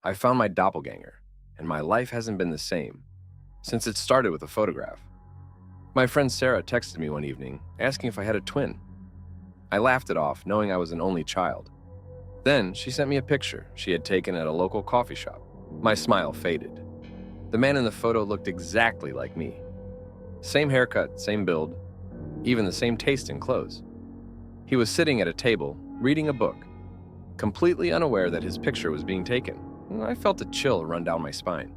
I found my doppelganger, and my life hasn't been the same since it started with a photograph. My friend Sarah texted me one evening asking if I had a twin. I laughed it off, knowing I was an only child. Then she sent me a picture she had taken at a local coffee shop. My smile faded. The man in the photo looked exactly like me. Same haircut, same build, even the same taste in clothes. He was sitting at a table, reading a book, completely unaware that his picture was being taken. I felt a chill run down my spine.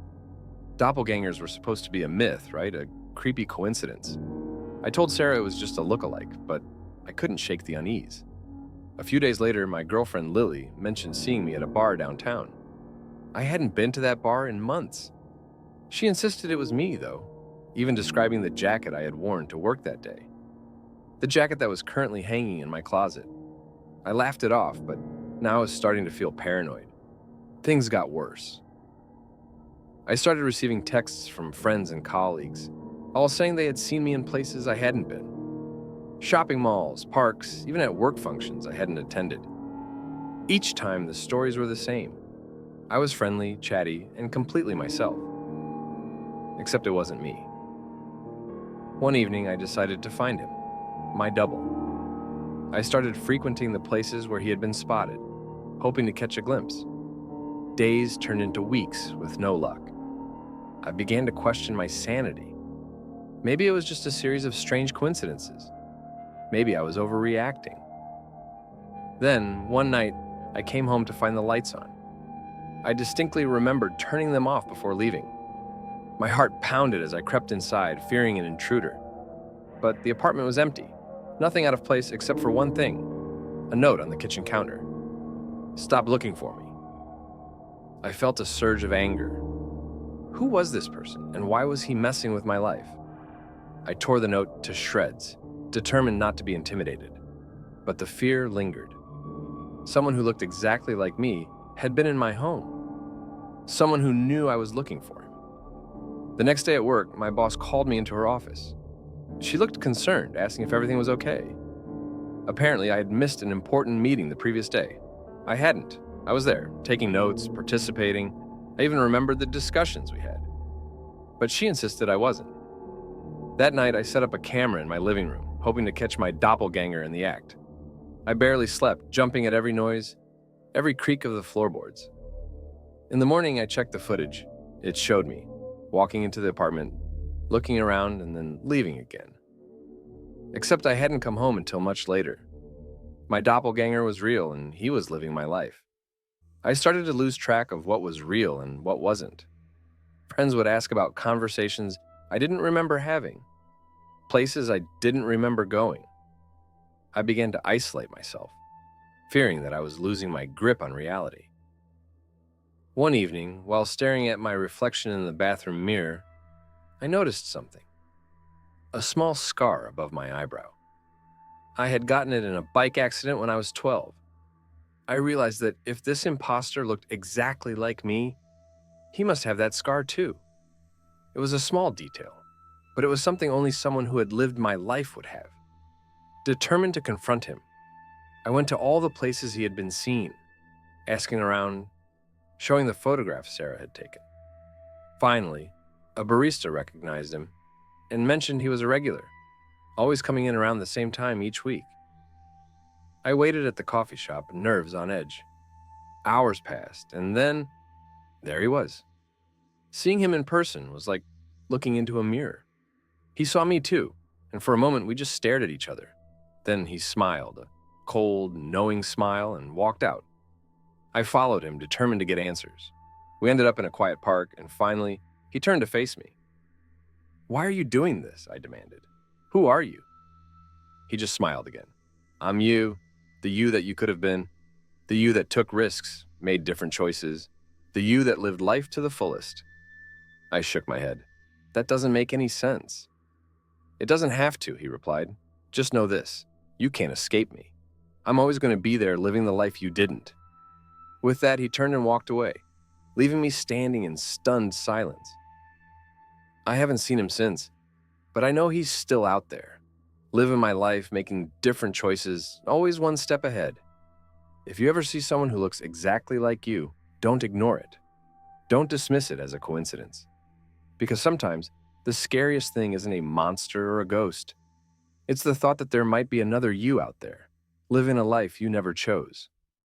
Doppelgangers were supposed to be a myth, right? A creepy coincidence. I told Sarah it was just a look-alike, but I couldn't shake the unease. A few days later, my girlfriend Lily mentioned seeing me at a bar downtown. I hadn't been to that bar in months. She insisted it was me, though, even describing the jacket I had worn to work that day. The jacket that was currently hanging in my closet. I laughed it off, but now I was starting to feel paranoid. Things got worse. I started receiving texts from friends and colleagues, all saying they had seen me in places I hadn't been. Shopping malls, parks, even at work functions I hadn't attended. Each time, the stories were the same. I was friendly, chatty, and completely myself. Except it wasn't me. One evening, I decided to find him, my double. I started frequenting the places where he had been spotted, hoping to catch a glimpse. Days turned into weeks with no luck. I began to question my sanity. Maybe it was just a series of strange coincidences. Maybe I was overreacting. Then, one night, I came home to find the lights on. I distinctly remembered turning them off before leaving. My heart pounded as I crept inside, fearing an intruder. But the apartment was empty. Nothing out of place except for one thing, a note on the kitchen counter. "Stop looking for me." I felt a surge of anger. Who was this person, and why was he messing with my life? I tore the note to shreds, determined not to be intimidated. But the fear lingered. Someone who looked exactly like me had been in my home. Someone who knew I was looking for him. The next day at work, my boss called me into her office. She looked concerned, asking if everything was okay. Apparently, I had missed an important meeting the previous day. I hadn't. I was there, taking notes, participating. I even remembered the discussions we had. But she insisted I wasn't. That night, I set up a camera in my living room, hoping to catch my doppelganger in the act. I barely slept, jumping at every noise, every creak of the floorboards. In the morning, I checked the footage. It showed me, walking into the apartment, looking around, and then leaving again. Except I hadn't come home until much later. My doppelganger was real, and he was living my life. I started to lose track of what was real and what wasn't. Friends would ask about conversations I didn't remember having, places I didn't remember going. I began to isolate myself, fearing that I was losing my grip on reality. One evening, while staring at my reflection in the bathroom mirror, I noticed something. A small scar above my eyebrow. I had gotten it in a bike accident when I was 12. I realized that if this imposter looked exactly like me, he must have that scar too. It was a small detail, but it was something only someone who had lived my life would have. Determined to confront him, I went to all the places he had been seen, asking around, showing the photographs Sarah had taken. Finally, a barista recognized him and mentioned he was a regular, always coming in around the same time each week. I waited at the coffee shop, nerves on edge. Hours passed, and then there he was. Seeing him in person was like looking into a mirror. He saw me too, and for a moment we just stared at each other. Then he smiled, a cold, knowing smile, and walked out. I followed him, determined to get answers. We ended up in a quiet park, and finally, he turned to face me. "Why are you doing this?" I demanded. "Who are you?" He just smiled again. "I'm you, the you that you could have been, the you that took risks, made different choices, the you that lived life to the fullest." I shook my head. "That doesn't make any sense." "It doesn't have to," he replied. "Just know this, you can't escape me. I'm always going to be there living the life you didn't." With that, he turned and walked away, leaving me standing in stunned silence. I haven't seen him since, but I know he's still out there, living my life, making different choices, always one step ahead. If you ever see someone who looks exactly like you, don't ignore it. Don't dismiss it as a coincidence, because sometimes the scariest thing isn't a monster or a ghost. It's the thought that there might be another you out there, living a life you never chose.